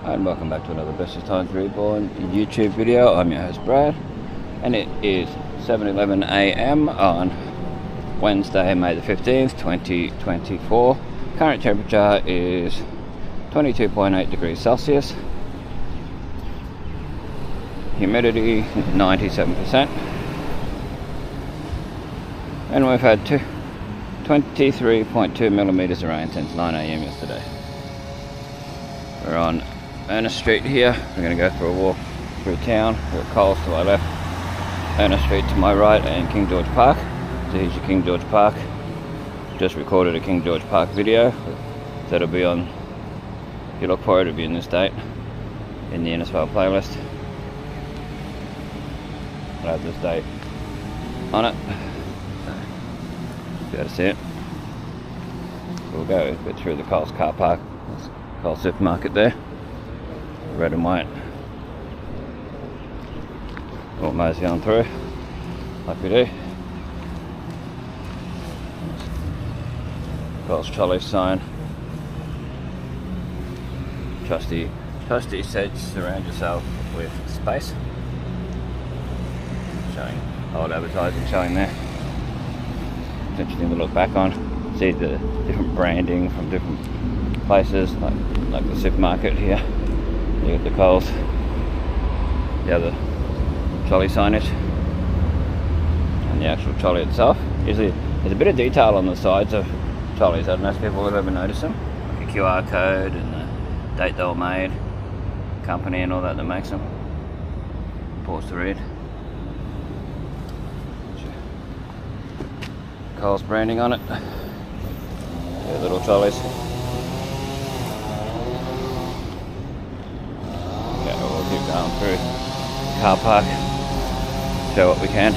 And welcome back to another Bestestimes Reborn YouTube video. I'm your host Brad, and it is 7:11 AM on Wednesday, May the 15th, 2024. Current temperature is 22.8 degrees Celsius. Humidity 97%. And we've had 23.2 millimeters of rain since 9 AM yesterday. We're on Ernest Street here. We're going to go for a walk through town. We've got Coles to my left, Ernest Street to my right, and King George Park. So here's your King George Park. Just recorded a King George Park video. That'll be on, if you look for it, it'll be in this date, in the Innisfail playlist. I'll have this date on it. Be able to see it. We'll go a bit through the Coles car park. There's Coles supermarket there. Red and white. We'll mosey on through, like we do. Coles trolley sign. Trusty said surround yourself with space. Showing old advertising showing there. It's interesting to look back on. See the different branding from different places, like the supermarket here. You get the Coles, the other trolley signage, and the actual trolley itself. Usually there's a bit of detail on the sides of trolleys. I don't know if people have ever noticed them, like a QR code and the date they were made, company and all that makes them. Pause to read. Coles branding on it. Yeah, little trolleys. Keep going through car park, show what we can.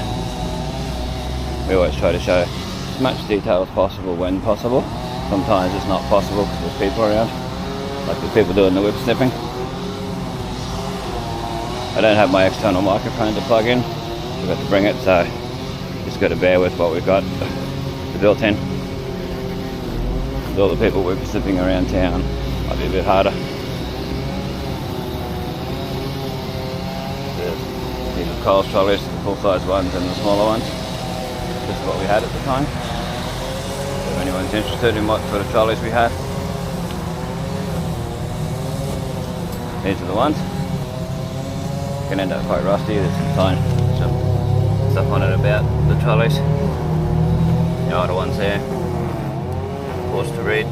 We always try to show as much detail as possible when possible. Sometimes it's not possible because there's people around, like the people doing the whip snipping. I don't have my external microphone to plug in, I've got to bring it, so just got to bear with what we've got built in. With all the people whip snipping around town, might be a bit harder. These are Coles trolleys, the full-size ones and the smaller ones. This is what we had at the time. If anyone's interested in what sort of trolleys we had, these are the ones. Can end up quite rusty. There's some stuff on it about the trolleys. The older ones there. Pause to read.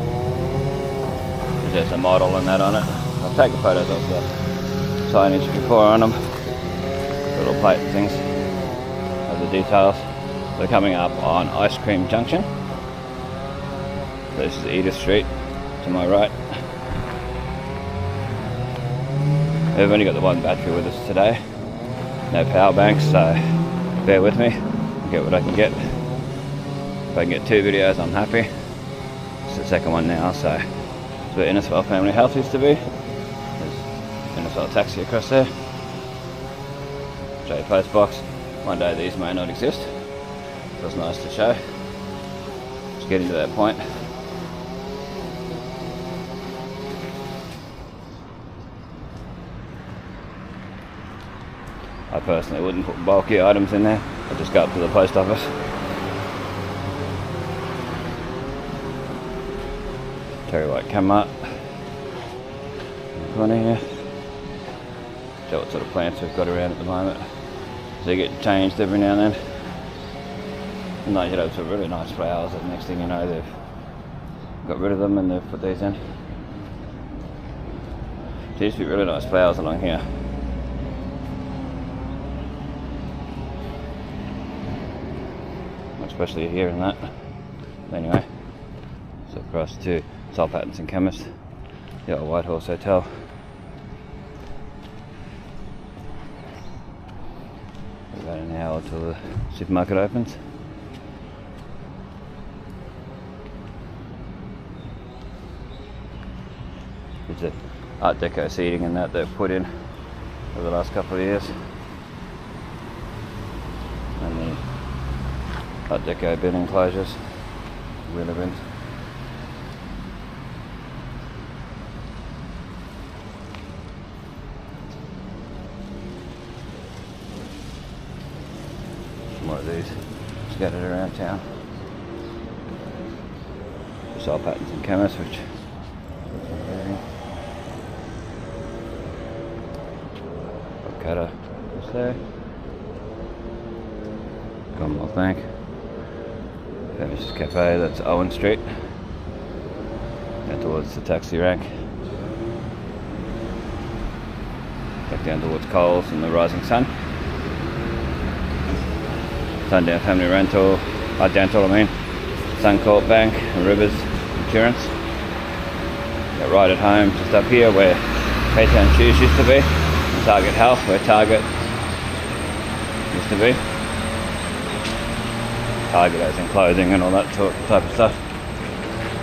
There's a model and that on it. I've taken photos of the signage before on them. Little plate things of the details. They're coming up on Ice Cream Junction. So this is Edith Street to my right. We've only got the one battery with us today. No power banks, so bear with me. I'll get what I can get. If I can get 2 videos, I'm happy. It's the second one now, so it's where Innisfail Family Health used to be. There's Innisfail Taxi across there. J post box. One day these may not exist, so it's nice to show. Just getting to that point. I personally wouldn't put bulky items in there. I just go up to the post office. Terry White Kmart. In the corner here. Show what sort of plants we've got around at the moment. They get changed every now and then. And like, you know, some really nice flowers, and next thing you know they've got rid of them and they've put these in. There used to be really nice flowers along here. Especially here and that. Anyway, so across to Sol Pattinson Chemist, the old White Horse Hotel. About an hour till the supermarket opens. It's the Art Deco seating and that they've put in over the last couple of years. And the Art Deco bin enclosures, wheeler bins. more of these scattered around town. Soil patterns and chemists, which avocado is there. Commonwealth Bank. Famous Cafe, that's Owen Street. Down towards the taxi rank. Back down towards Coles and the Rising Sun. Sundown Family Rental, Dental, Suncorp Bank, and Rivers Insurance. Got Right at Home just up here where K-Town Shoes used to be. Target Health where Target used to be. Target as in clothing and all that type of stuff.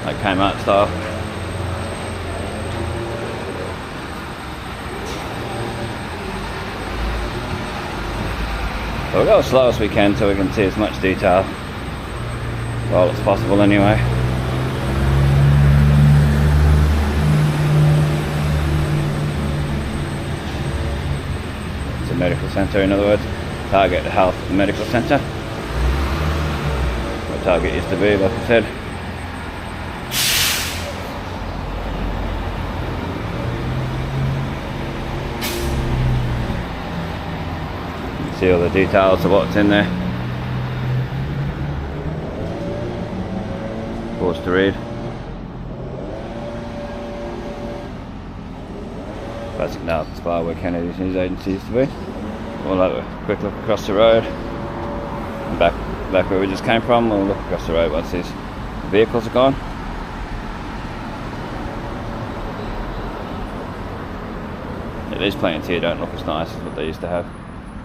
Like Kmart style. So we'll go as slow as we can so we can see as much detail. Well, it's possible anyway. It's a medical centre, in other words. Target Health Medical Centre. Where Target used to be, like I said. You can see all the details of what's in there. Forced to read. Classic Nail Spa where Kennedy's News Agency used to be. We'll have a quick look across the road. And back where we just came from, we'll look across the road once these vehicles are gone. Yeah, these plants here don't look as nice as what they used to have.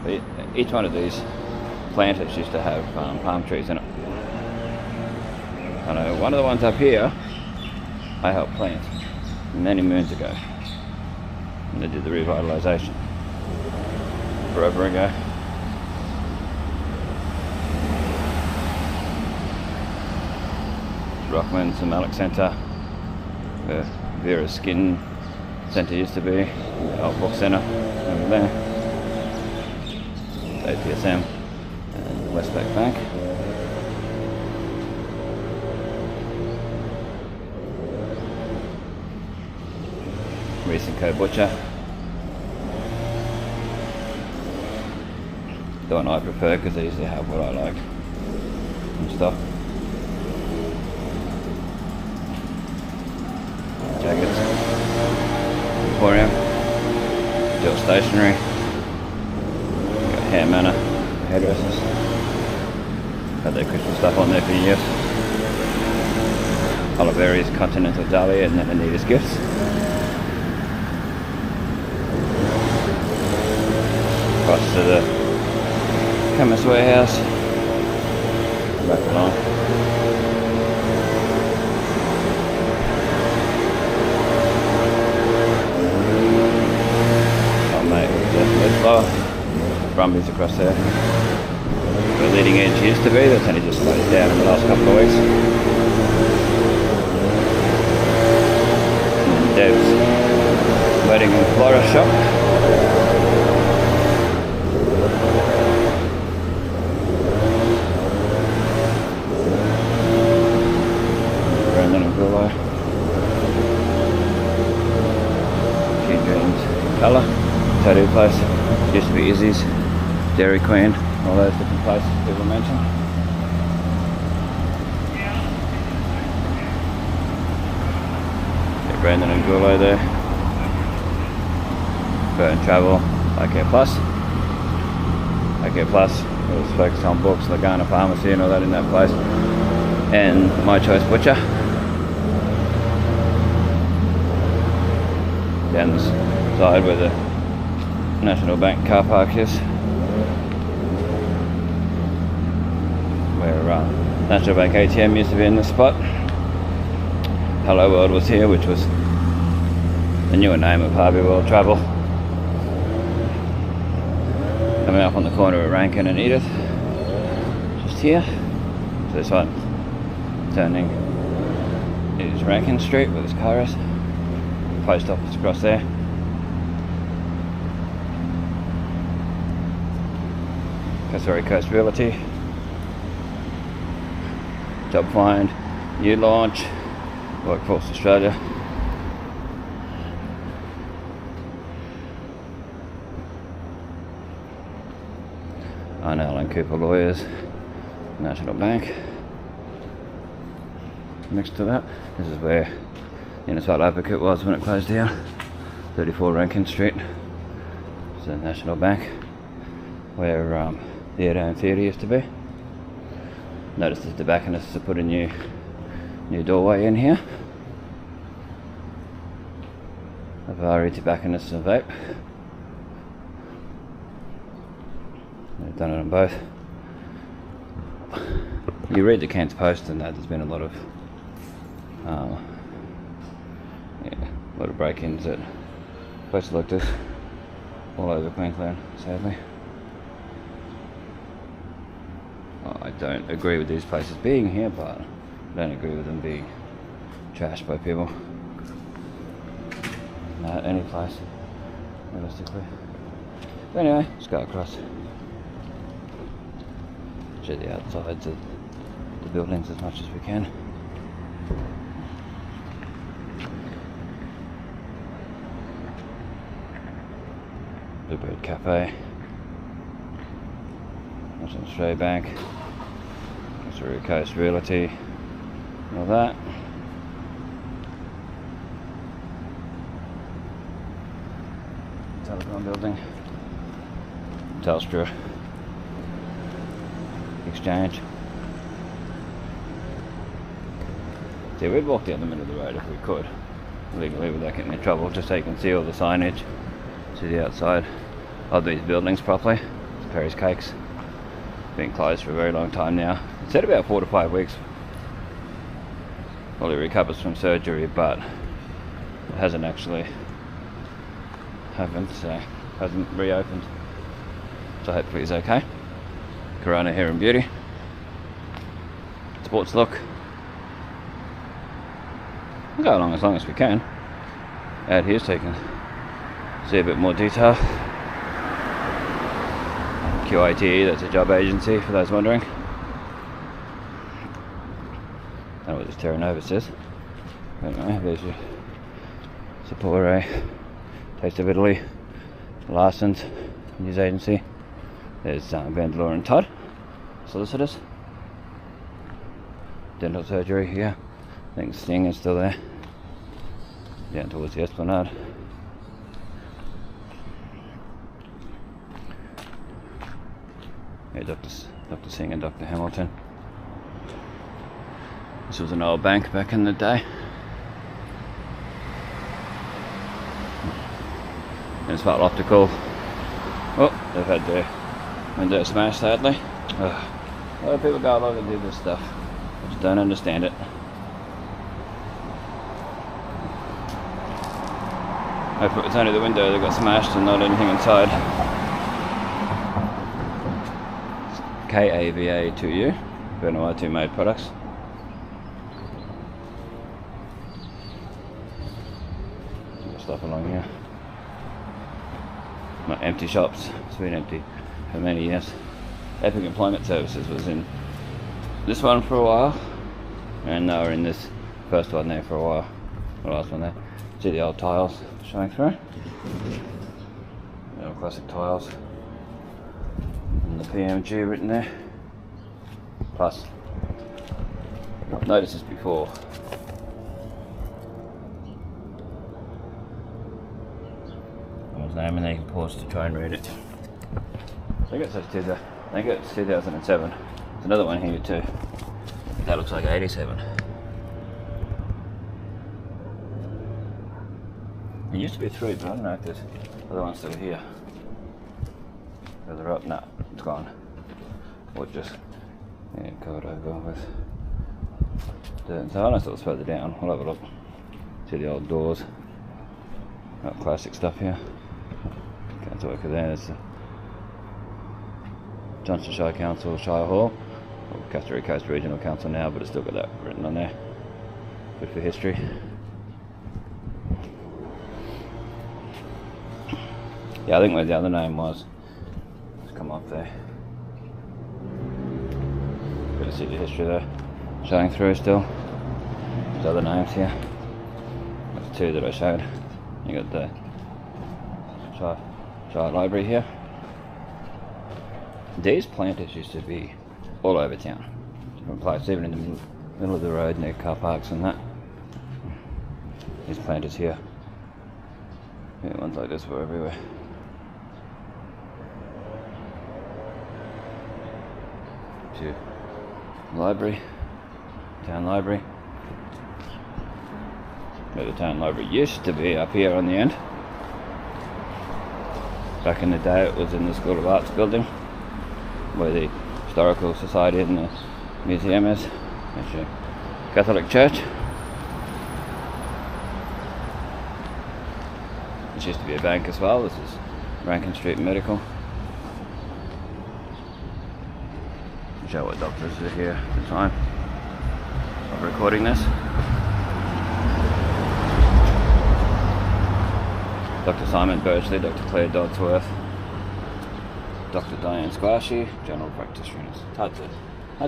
But each one of these planters used to have palm trees in it. I know one of the ones up here I helped plant many moons ago. And they did the revitalisation forever ago. Rockman's and Malik Centre, where Vera's Skin Centre used to be, the old book centre over there. APSM and Westpac Bank. Recent Co Butcher. The one I prefer because they usually have what I like and stuff. Jackets. Emporium. Still stationery. Got Hair Manor. Hairdressers. Had their Christmas stuff on there for years. Oliveri's Continental Dahlia and then Anita's Gifts. Across to the Chemist Warehouse. Back along. Oh mate, there's lower. Brumbies across there. The Leading Edge used to be, that's only just closed down in the last couple of weeks. And Dev's Wedding and Florist Shop. Colour, tattoo place, used to be Izzy's, Dairy Queen, all those different places people mentioned. Yeah, Brandon and Gulo there. Burton Travel, IK Plus. IK Plus, it was focused on books, Lagana Pharmacy and all that in that place. And My Choice Butcher. Down this side where the National Bank car park is, where National Bank ATM used to be in this spot. Hello World was here, which was the newer name of Harvey World Travel. Coming up on the corner of Rankin and Edith, just here. So this one turning is Rankin Street where this car is. Post office across there. Cassowary Coast Realty. Job find, new launch, Workforce Australia. Arnell and Cooper Lawyers, National Bank. Next to that, this is where Innisfail Advocate was when it closed down. 34 Rankin Street. It's the National Bank, where the Airdown Theatre used to be. Notice the tobacconists have put a new doorway in here. Avari Tobacconists and Vape. They've done it on both. You read the Cairns Post and that there's been a lot of break-ins at places like this all over Queensland, sadly. I don't agree with these places being here, but I don't agree with them being trashed by people. Not any place, realistically. But anyway, let's go across. Show the outsides of the buildings as much as we can. Bluebird Cafe, National Australia Bank, Cassowary Coast Realty, and all that. Telecom building, Telstra Exchange. See, we'd walk down the middle of the road if we could, legally without getting in trouble, just so you can see all the signage to the outside of these buildings properly. It's Perry's Cakes. Been closed for a very long time now. It said about 4 to 5 weeks while he recovers from surgery, but it hasn't actually hasn't reopened. So hopefully he's okay. Corona Hair and Beauty. Sports Look. We'll go along as long as we can. Out here so you can see a bit more detail. QITE, that's a job agency for those wondering. I don't know what this Terra Nova says. Anyway, there's your Sapore, Taste of Italy, licensed news agency. There's Vandelore and Todd, solicitors. Dental surgery here. I think Sting is still there. Down towards the Esplanade. Yeah, Dr. Singh and Dr. Hamilton. This was an old bank back in the day. Innisfail Optical. Oh, they've had their window smashed, sadly. A lot of people go along and do this stuff. I just don't understand it. Hopefully it's only the window that got smashed and not anything inside. KAVA2U, Vanuatu made products. Stuff along here. Not empty shops, it's been empty for many years. Epic Employment Services was in this one for a while, and they were in this first one there for a while. The last one there. See the old tiles showing through. The old classic tiles. And the PMG written there. Plus, I've noticed this before. What was the name? And then you can pause to try and read it. I think it says 2007. There's another one here too. That looks like 87. It used to be 3, but I don't know if there's other ones still here. Further up, no, it's gone. Or just covered over with dirt. So I thought it was further down. We'll have a look. See the old doors. Classic stuff here. Can't work there. There's the Johnston Shire Council, Shire Hall. Or Cassowary Coast Regional Council now, but it's still got that written on there. Good for history. Yeah, I think where the other name was. It's come up there. can see the history there showing through still. There's other names here. That's two that I showed. You got the Child Library here. These planters used to be all over town, different places, even in the middle of the road near car parks and that. These planters here, yeah, ones like this were everywhere. To library, town library. Where the town library used to be, up here on the end. Back in the day it was in the School of Arts building, where the Historical Society and the museum is. It's a Catholic church. This used to be a bank as well. This is Rankin Street Medical. I'll show what doctors are here at the time of recording this. Dr. Simon Burghley, Dr. Claire Dodsworth, Dr. Diane Squashy, general practitioners. It's hard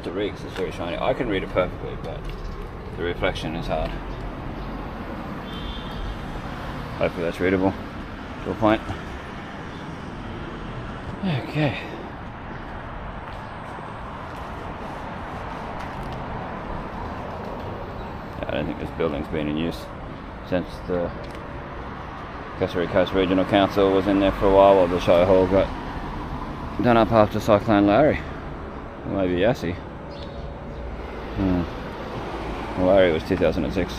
to read because it's very shiny. I can read it perfectly, but the reflection is hard. Hopefully that's readable to a point. Okay. I don't think this building's been in use since the Cassowary Coast Regional Council was in there for a while the show hall got done up after Cyclone Larry. Or maybe Yassi. Larry was 2006.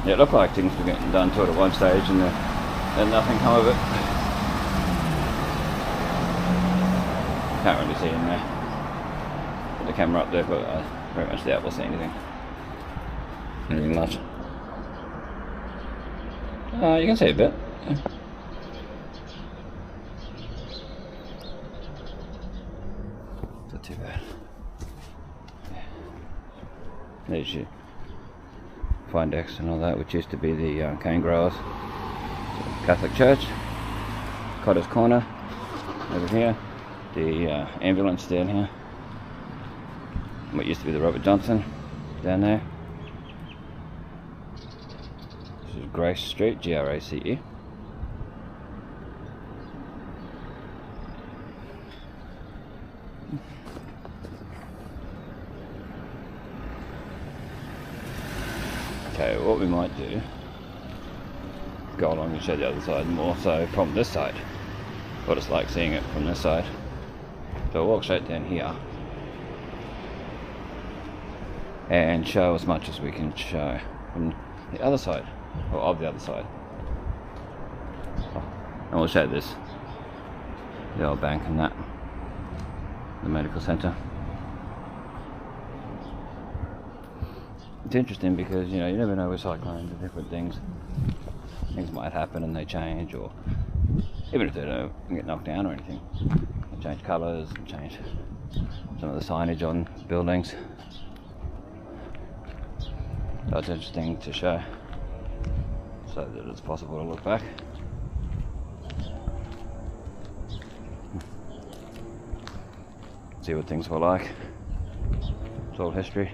Yeah, it looked like things were getting done to it at one stage and then nothing come of it. Can't really see in there. Put the camera up there, but I very much doubt we'll see anything much. You can see a bit. Yeah. Not too bad. Yeah. There's your fine decks and all that, which used to be the cane growers. Catholic Church. Cotter's Corner over here. The ambulance down here. What used to be the Robert Johnson down there. This is Grace Street, Grace. Okay, what we might do, go along and show the other side more so from this side. What it's like seeing it from this side. So we'll walk straight down here and show as much as we can show from the other side, or of the other side. And we'll show this, the old bank and that, the medical centre. It's interesting because, you know, you never know with cyclones and different things. Things might happen and they change, or even if they don't get knocked down or anything, they change colours and change some of the signage on buildings. So it's interesting to show, so that it's possible to look back. See what things were like. It's all history.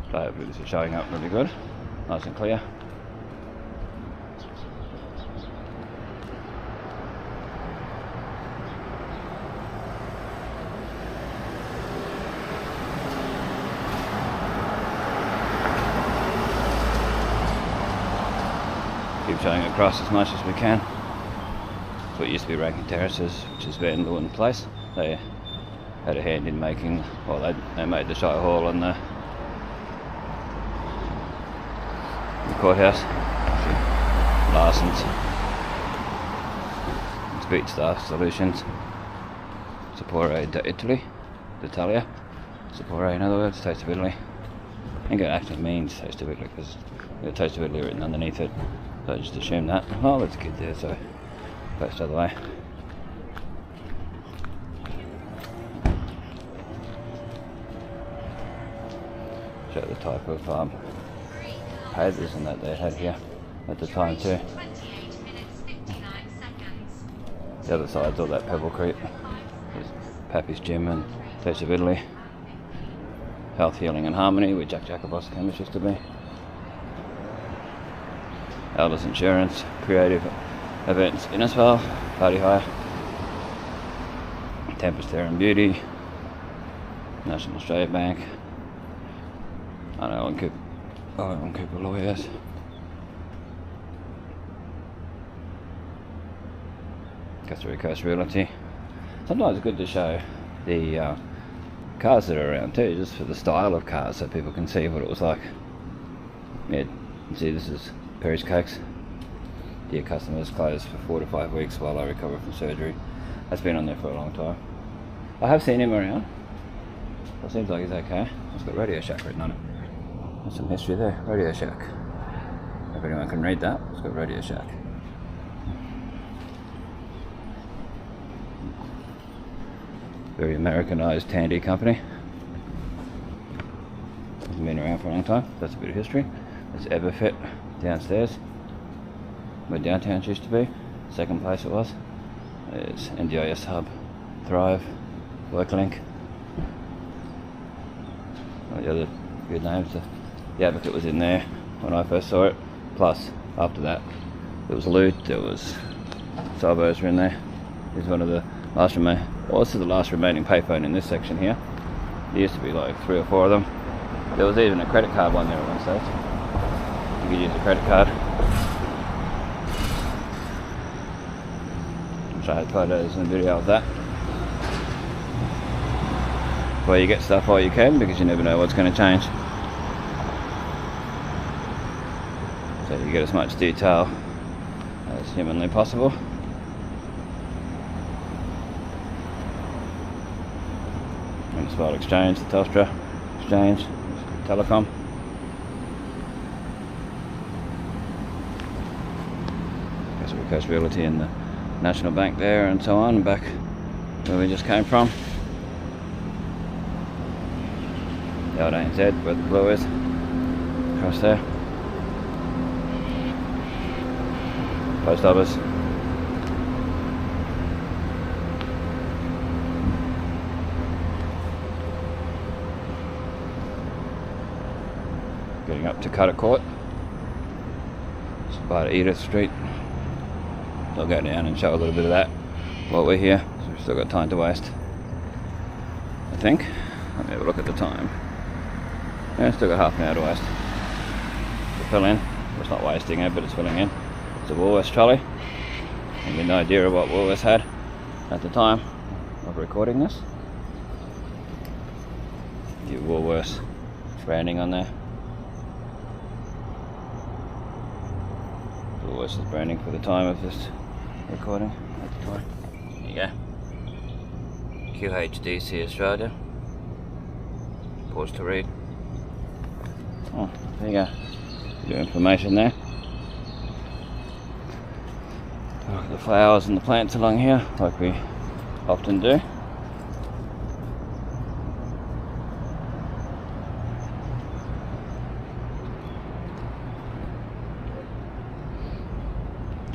So hopefully this is showing up really good, nice and clear. Keep showing across as much as we can. It's what used to be Rankin Terraces, which is Van Leeuwen Place. They had a hand in making, well, they made the Shire Hall and the courthouse. Larson's, Speed Staff Solutions, Sapore d'Italia, Sapore in other words, Taste of Italy. I think it actually means Taste of Italy because the Taste of Italy written underneath it. So I just assumed that. Oh, there's a kid there, so that's the other way. Show the type of pavers and that they had here at the time too. The other side's all that Pebble Creek. There's Pappy's Gym and Taste of Italy. Health, Healing and Harmony, where Jack Jacobos chemist used to be. Elders Insurance, Creative Events, Innisfail, Party Hire, Tempest Hair and Beauty, National Australia Bank, Owen Cooper Lawyers, Costa Coast Realty. Sometimes it's good to show the cars that are around too, just for the style of cars, so people can see what it was like. Yeah, you can see this is Perry's Cakes. Dear customers, closed for 4 to 5 weeks while I recover from surgery. That's been on there for a long time. I have seen him around. It seems like he's okay. It's got Radio Shack written on it. There's some history there. Radio Shack. If anyone can read that, it's got Radio Shack. Very Americanized Tandy company. Hasn't been around for a long time. That's a bit of history. There's Everfit downstairs, where Downtown used to be. Second place it was. There's NDIS Hub, Thrive, WorkLink. The other good names. The Advocate was in there when I first saw it. Plus, after that, there was Loot, there was Salvos were in there. Here's one of the last remaining, well, this is the last remaining payphone in this section here. There used to be like 3 or 4 of them. There was even a credit card one there at one stage. You could use a credit card. Which I had photos and video of that. Where you get stuff while you can, because you never know what's going to change. So you get as much detail as humanly possible. Innisfail Exchange, the Telstra Exchange, Telecom. Coast Realty and the National Bank there and so on, back where we just came from. The old ANZ, where the blue is, across there. Post office. Getting up to Cutter Court. It's by Edith Street. I'll go down and show a little bit of that while we're here. So we've still got time to waste, I think. Let me have a look at the time. Yeah, still got half an hour to waste. To fill in. Well, it's not wasting it, but it's filling in. It's a Woolworths trolley. And get an idea of what Woolworths had at the time of recording this. The Woolworths branding on there. Woolworths is branding for the time of this recording at the time. There you go. QHDC Australia. Pause to read. Oh, there you go. Bit of information there. Look at the flowers and the plants along here, like we often do.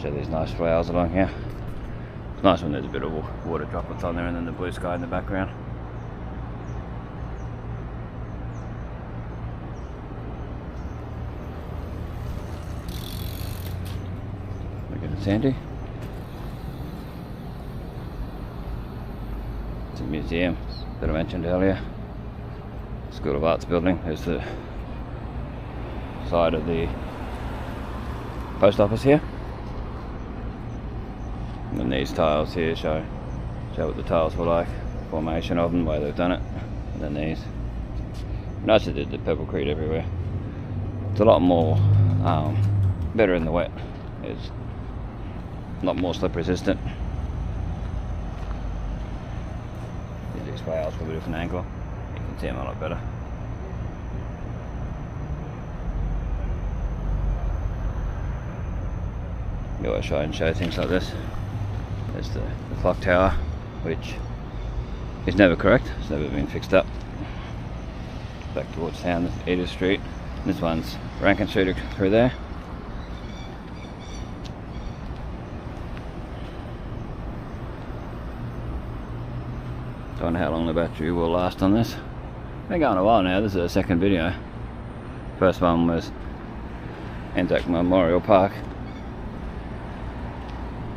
Show these nice flowers along here. It's nice when there's a bit of water droplets on there and then the blue sky in the background. Look at the Sandy. It's a museum that I mentioned earlier. School of Arts building. There's the side of the post office here. And then these tiles here show what the tiles were like, formation of them, the way they've done it. And then these. Nice they did the Pebble Creek everywhere. It's a lot more better in the wet. It's a lot more slip resistant. These flowers from a different angle. You can see them a lot better. We always try and show things like this. There's the clock tower, which is never correct. It's never been fixed up. Back towards town, Edith Street. This one's Rankin Street through there. Don't know how long the battery will last on this. Been going a while now. This is the second video. First one was Anzac Memorial Park.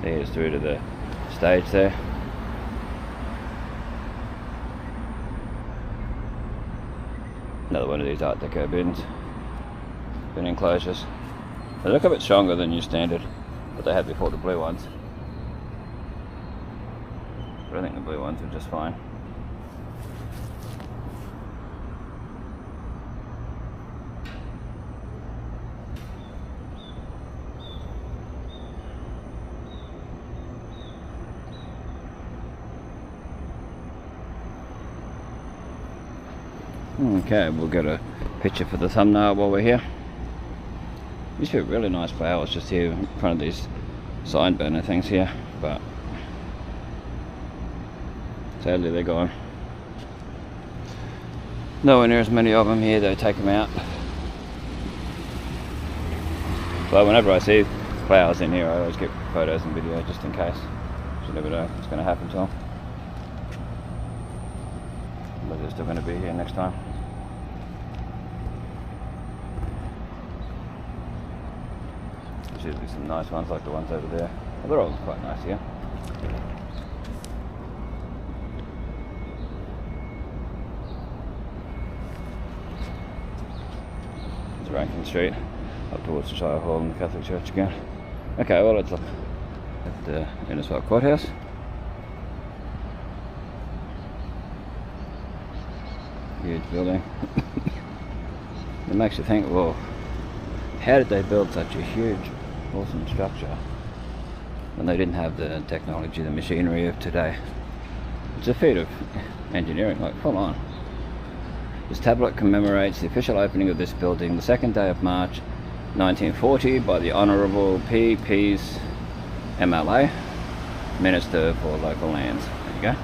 There's through to the stage there. Another one of these Art Deco bin enclosures. They look a bit stronger than your standard, but they had before, the blue ones. But I think the blue ones are just fine. Okay, we'll get a picture for the thumbnail while we're here. Used to be a really nice flowers just here in front of these sign burner things here, but sadly they're gone. Nowhere near as many of them here, they take them out. But whenever I see flowers in here, I always get photos and videos just in case. You never know what's going to happen to them. But they're still going to be here next time. There's usually some nice ones like the ones over there. Well, they're all quite nice here. It's Rankin Street, up towards the Shire Hall and the Catholic Church again. Okay, well, let's look at the Innisfail Courthouse. Huge building. It makes you think, well, how did they build such a huge, awesome structure when they didn't have the technology, the machinery of today? It's a feat of engineering, like, come on. This tablet commemorates the official opening of this building the 2nd day of March 1940 by the Honourable P. Pease MLA, Minister for Local Lands. There you go.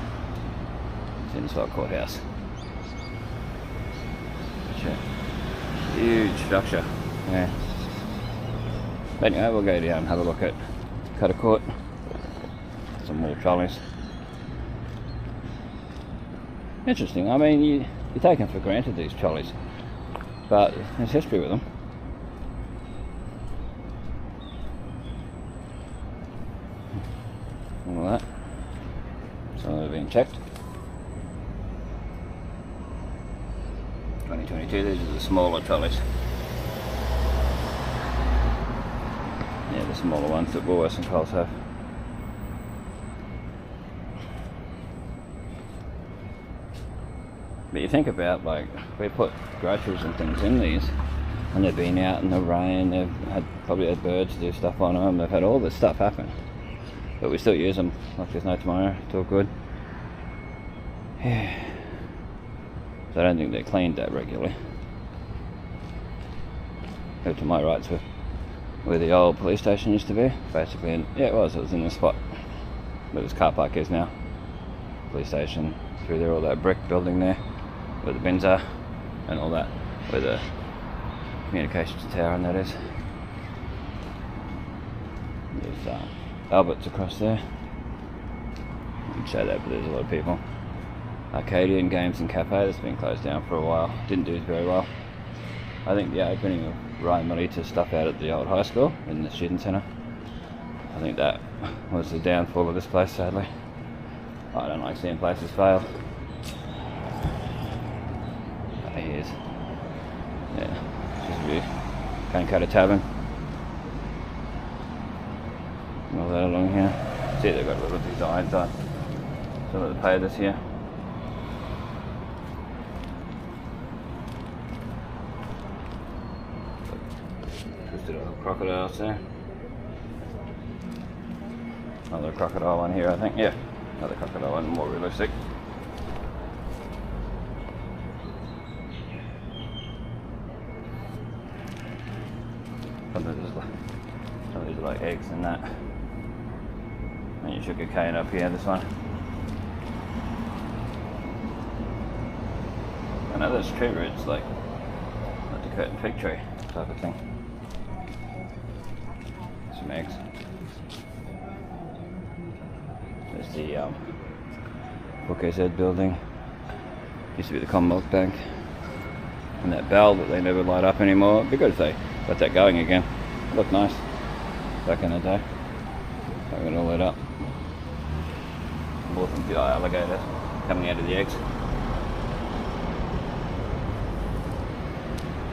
It's Innisfail Courthouse. Huge structure. Yeah. But anyway, we'll go down and have a look at Cutter Court. Some more trolleys. Interesting. I mean, you take them for granted, these trolleys, but there's history with them. All that. Some of them are being checked. 2022, these are the smaller trolleys. Yeah, the smaller ones that Woolworths and Coles have. But you think about, like, we put groceries and things in these, and they've been out in the rain, they've probably had birds do stuff on them, they've had all this stuff happen. But we still use them like there's no tomorrow, it's all good. Yeah. So I don't think they're cleaned that regularly. Go to my right's where the old police station used to be, basically. And yeah, it was in the spot where this car park is now. Police station, through there, all that brick building there, where the bins are, and all that, where the communications tower and that is. There's Albert's across there. I can show that, but there's a lot of people. Arcadian Games and Cafe, that's been closed down for a while. Didn't do very well. I think the opening of Ryan Melita's stuff out at the old high school in the student centre, I think that was the downfall of this place, sadly. I don't like seeing places fail. Here's, yeah, just a view. Cancutter Tavern. All that along here. See, they've got little designs on some of the pavers here. Crocodiles there. Another crocodile one here, I think. Yeah, another crocodile one, more realistic. Some of these are like eggs and that. And your sugar cane up here, this one. I know there's tree roots, like curtain fig tree type of thing. Some eggs. There's the Bookcase Ed building. Used to be the Commonwealth Bank. And that bell that they never light up anymore. It'd be good if they got that going again. It looked nice back in the day. I'm going to all lit up. More than the alligators coming out of the eggs.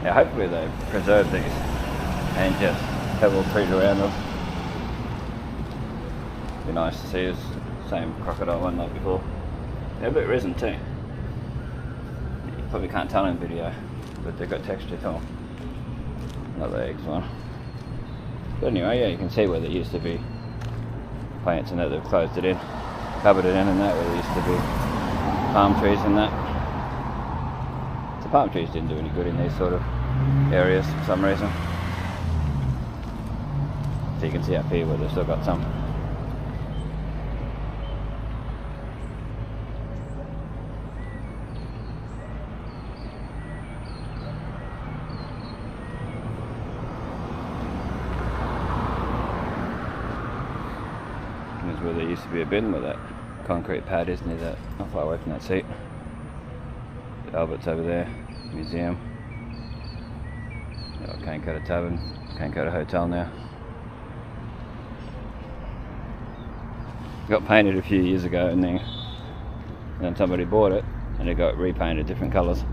Yeah, hopefully they preserve these and just have all trees around them. Be nice to see this same crocodile one like before. They're a bit risen too. You probably can't tell in video, but they've got texture to them. Not the eggs one. But anyway, yeah, you can see where there used to be plants and that they've closed it in, covered it in, and that where there used to be palm trees and that. The palm trees didn't do any good in these sort of areas for some reason. So you can see up here where they've still got some. Where there used to be a bin where that concrete pad is near that, not far away from that seat. Albert's over there, museum. Cancutta Tavern, Cancutta Hotel now. Got painted a few years ago and then somebody bought it and it got repainted different colours.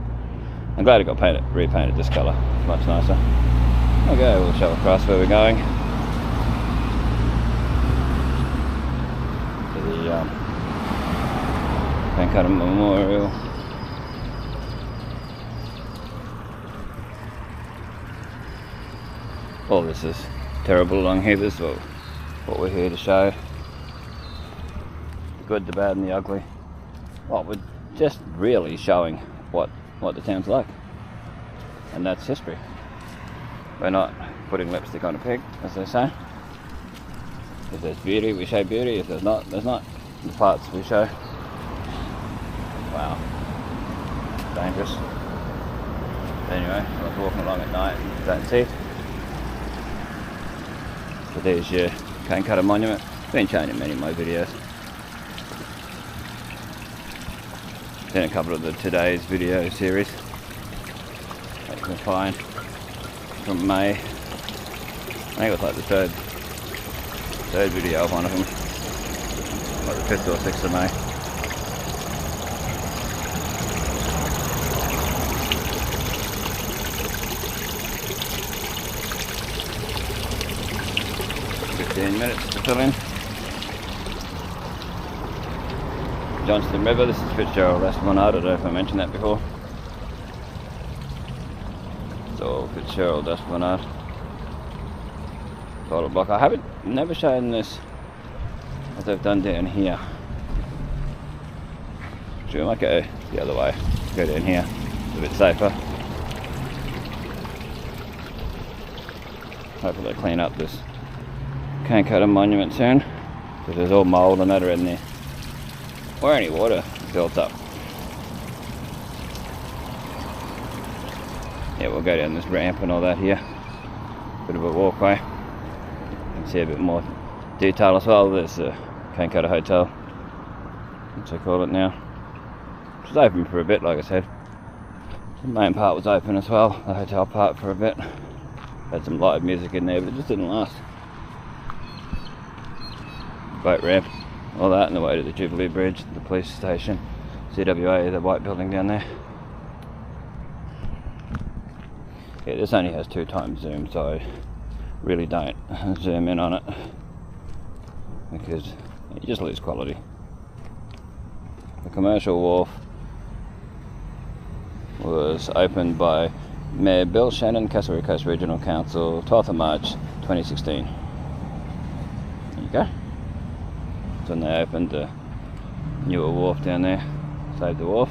I'm glad it got repainted this colour, it's much nicer. Okay, we'll show across where we're going. Cancutta Memorial. All this is terrible along here. This is what we're here to show. The good, the bad and the ugly. Well, we're just really showing what the town's like. And that's history. We're not putting lipstick on a pig, as they say. If there's beauty, we show beauty. If there's not, there's not. The parts we show. Wow. Dangerous. Anyway, I was walking along at night and don't see. So there's your Cancutta Monument. Been showing in many of my videos. Then a couple of the today's video series that you can find from May. I think it was like the third video of one of them. Like the 5th or 6th of May. Minutes to fill in. Johnston River, this is Fitzgerald Esplanade. I don't know if I mentioned that before. It's all Fitzgerald Esplanade. Total block. I haven't never shown this as I've done down here. Sure, I might go the other way. Go down here. It's a bit safer. Hopefully they clean up this Cancutta Monument soon, because there's all mould and that around there, or any water built up. Yeah, we'll go down this ramp and all that here. Bit of a walkway. You can see a bit more detail as well. There's the Cancutta Hotel, which they call it now. It was open for a bit, like I said. The main part was open as well, the hotel part for a bit. Had some live music in there, but it just didn't last. Boat ramp, all that, and the way to the Jubilee Bridge, the police station, CWA, the white building down there. Yeah, this only has 2x zoom, so I really don't zoom in on it because you just lose quality. The commercial wharf was opened by Mayor Bill Shannon, Castlereagh Coast Regional Council, 12th of March 2016. There you go. That's when they opened the newer wharf down there. Save the wharf.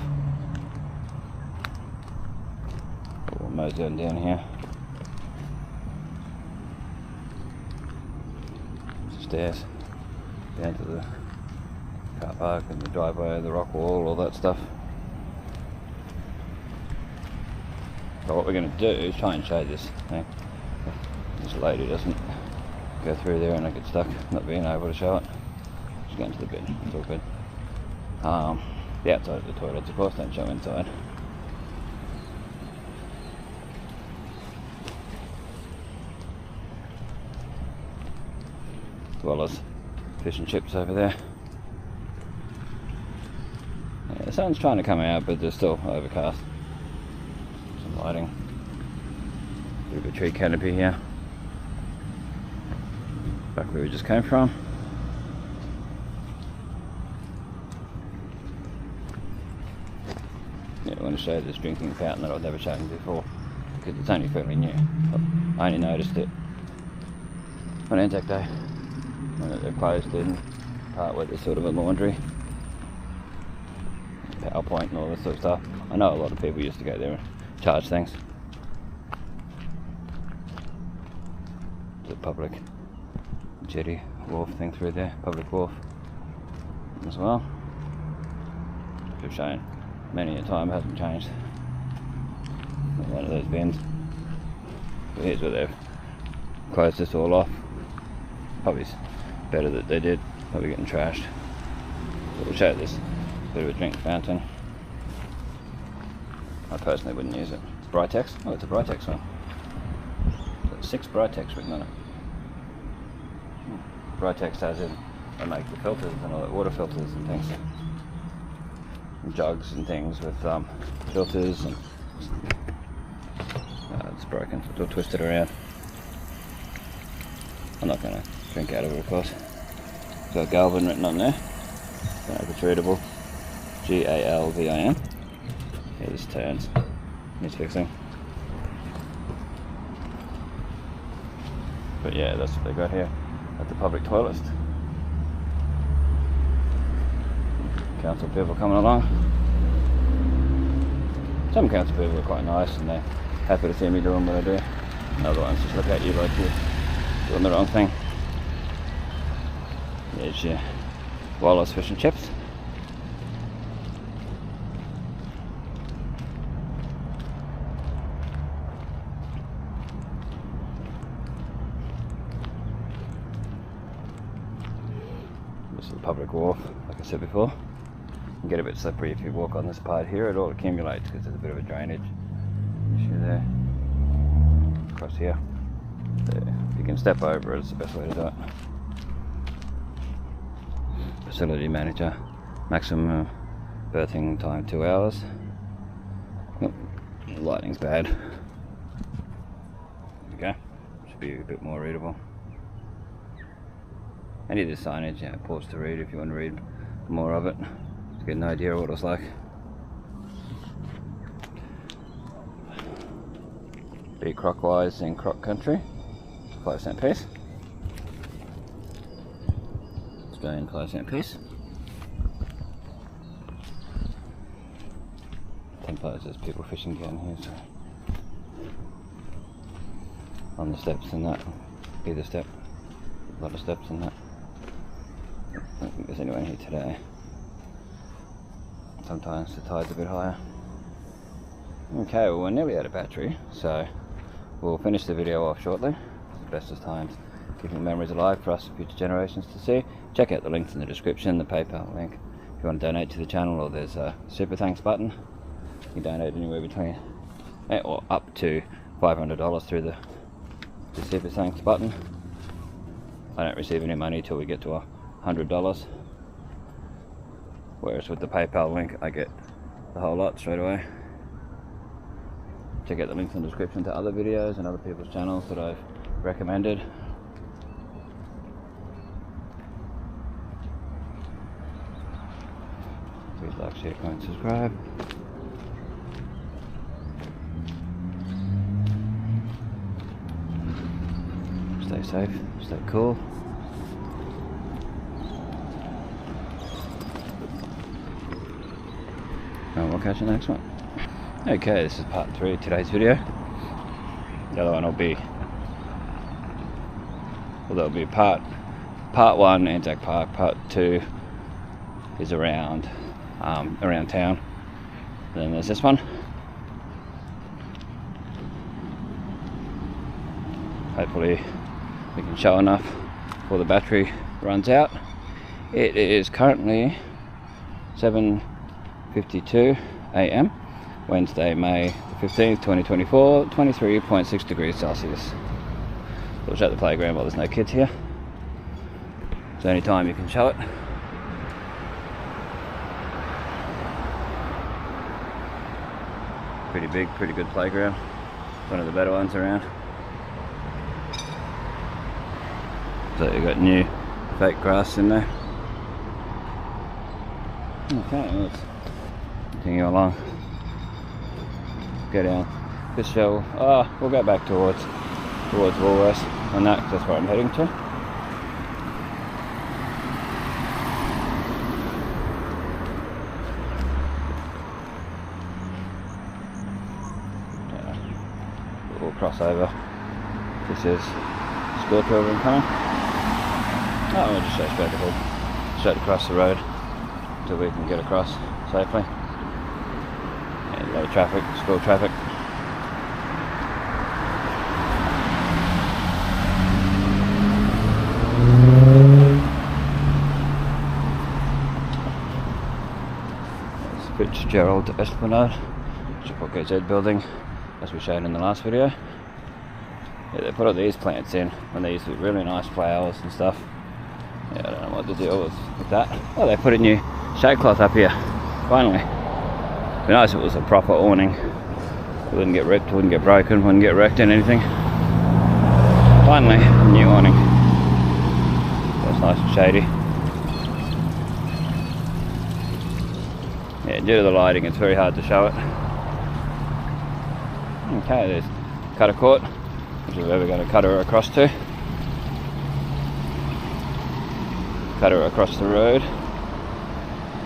We'll mosey down here. Stairs down to the car park and the driveway, the rock wall, all that stuff. So what we're going to do is try and show this thing. This lady doesn't go through there and I get stuck not being able to show it. Just go into the bed, it's all good. The outside of the toilets, of course, don't show inside. As well as fish and chips over there. Yeah, the sun's trying to come out, but there's still overcast. Some lighting. Bit of a tree canopy here. Back where we just came from. Yeah, I want to show you this drinking fountain that I've never shown you before, because it's only fairly new. I only noticed it on Anzac Day, when they closed in part where there's sort of a laundry, PowerPoint and all this sort of stuff. I know a lot of people used to go there and charge things. The public jetty wharf thing through there, public wharf as well. I've shown many a time, it hasn't changed. One of those bins. But here's where they've closed this all off. Probably better that they did, probably getting trashed. But we'll show this bit of a drink fountain. I personally wouldn't use it. It's Britex. Oh, it's a Britex one. Got 6 Britex written on it. Britex as in they make the filters and all that, water filters and things. And jugs and things with filters and it's broken, it's all twisted around. I'm not going to drink out of it, of course. It's got Galvin written on there. I don't know if it's readable. G-A-L-V-I-N. Yeah, this turns. Needs fixing. But yeah, that's what they got here at the public toilets. Council people coming along. Some council people are quite nice and they're happy to see me doing what I do. Other ones just look at you like you're doing the wrong thing. There's your Wallace fish and chips. This is the public wharf, like I said before. You can get a bit slippery if you walk on this part here. It all accumulates because there's a bit of a drainage issue there. Across here. So if you can step over, it's the best way to do it. Facility manager, maximum berthing time 2 hours. Oh, the lighting's bad. There we go. Should be a bit more readable. Any of this signage, yeah, pause to read if you want to read more of it, to get an idea of what it's like. Be crockwise in croc country, 5-cent piece. Australian 5-cent piece. 10 photos, there's people fishing down here, so on the steps and that, either step, a lot of steps and that. I don't think there's anyone here today. Sometimes the tide's a bit higher. Okay, well we're nearly out of battery, so we'll finish the video off shortly. Bestestimes, keeping memories alive for us and future generations to see. Check out the links in the description, the PayPal link. If you want to donate to the channel, or there's a super thanks button. You can donate anywhere between, or up to $500 through the super thanks button. I don't receive any money till we get to $100. Whereas with the PayPal link, I get the whole lot straight away. Check out the links in the description to other videos and other people's channels that I've recommended. Please like, share, comment, subscribe. Stay safe, stay cool. And we'll catch you next one. Okay, this is part 3 of today's video. The other one will be, well, that'll be part 1 Anzac Park, part 2 is around town. Then there's this one. hopefully we can show enough before the battery runs out. It is currently 7:52 a.m. Wednesday, May the 15th, 2024, 23.6 degrees Celsius. We'll show the playground while there's no kids here. It's the only time you can show it. Pretty big, pretty good playground. One of the better ones around. So you've got new fake grass in there. Okay, let's continue along. Go down this show. We'll go back towards Woolworths and that's where I'm heading to. We'll cross over. This is school children coming. We'll just go straight across the road until we can get across safely. And low traffic, school traffic. There's Fitzgerald Esplanade, Triple KZ building, as we showed in the last video. Yeah, they put all these plants in when they used to be really nice flowers and stuff. Yeah, I don't know what the deal was with that. Oh, they put a new shade cloth up here, finally. It'd be nice if it was a proper awning. It wouldn't get ripped, wouldn't get broken, wouldn't get wrecked in anything. Finally, a new awning. That's nice and shady. Yeah, due to the lighting, it's very hard to show it. Okay, there's cutter court, which is where we're going to cut her across to. Cut her across the road,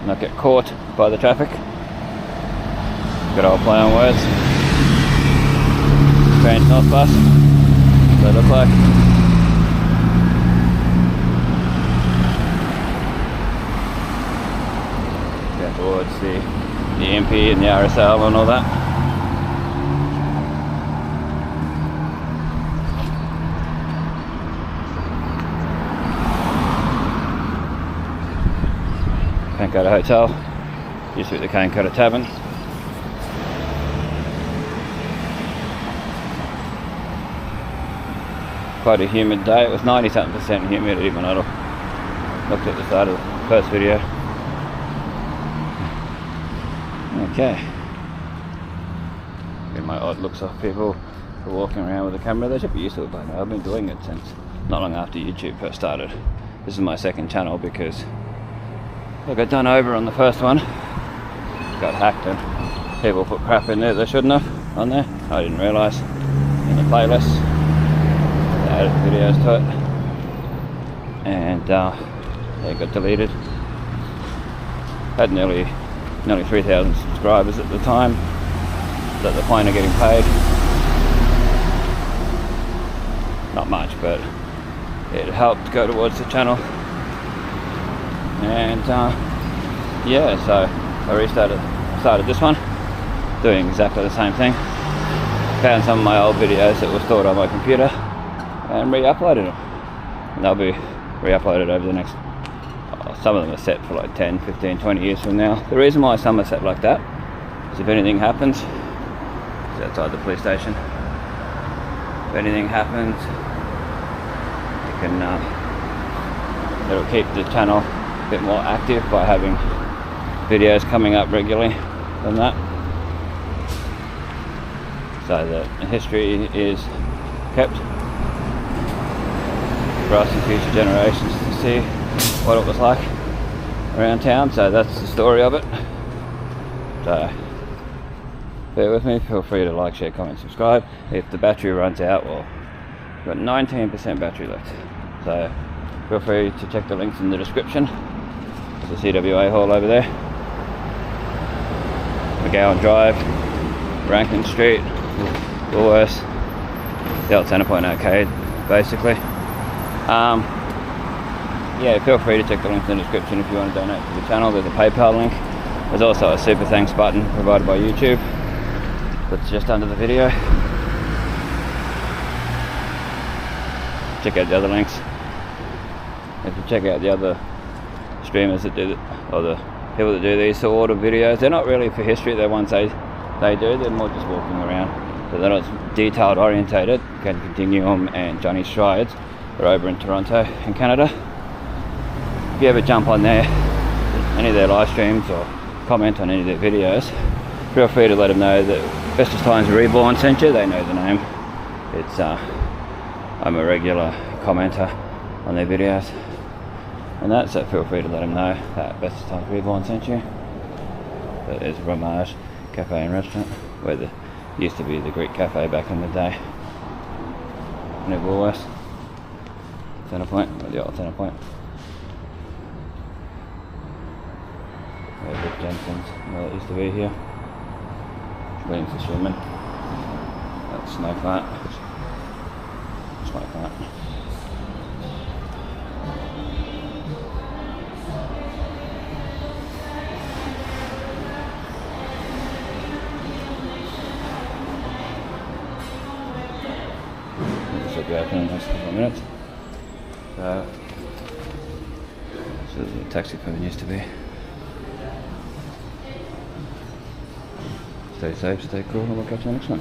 not get caught by the traffic. Good old play on words. Strange North bus, what they look like. Down towards the MP and the RSL and all that. Can't-Cotta Hotel, used to be the Can't-Cotta Tavern. Quite a humid day. It was 90-something% humidity when I looked at the start of the first video. Okay. Getting my odd looks off people for walking around with a camera. They should be used to it by now. I've been doing it since not long after YouTube first started. This is my second channel because I got done over on the first one. Got hacked and people put crap in there they shouldn't have on there. I didn't realise. In the playlist, they added videos to it, and they got deleted. Had nearly 3,000 subscribers at the time. Was at the point of getting paid. Not much, but it helped go towards the channel. And yeah, so I started this one, doing exactly the same thing. Found some of my old videos that were stored on my computer and re-uploaded them. And they'll be re-uploaded over the next, some of them are set for like 10, 15, 20 years from now. The reason why some are set like that is if anything happens, it's outside the police station. If anything happens, you can, it'll keep the channel a bit more active by having videos coming up regularly than that, so that history is kept for us and future generations to see what it was like around town. So that's the story of it. So bear with me, feel free to like, share, comment, subscribe. If the battery runs out, well, we've got 19% battery left, so feel free to check the links in the description. There's a CWA hall over there. McGowan Drive, Rankin Street, Woolworths, the old Centrepoint Arcade, basically. Yeah, feel free to check the links in the description if you want to donate to the channel. There's a PayPal link. There's also a super thanks button provided by YouTube that's just under the video. check out the other links. If you check out the other streamers that do or the people that do these sort of videos, they're not really for history. They're ones they do. They're more just walking around. So they're not detailed orientated. Ken Continuum and Johnny Strides are over in Toronto in Canada. If you ever jump on there, any of their live streams or comment on any of their videos, feel free to let them know that Bestestimes Reborn sent you. They know the name. It's I'm a regular commenter on their videos and that, so feel free to let them know that Bestestimes Reborn sent you. That is Ramage Cafe and Restaurant, where there used to be the Greek Cafe back in the day. Near Woolworths, Centre Point, or the old Centre Point. There's Rick Jensen's, well, it used to be here. Waiting for swimming. That's Snow Flat. Snow Flat. This will be open in the next couple of minutes. So this is where the taxi phone used to be. Stay safe, stay cool, and we'll catch you next one.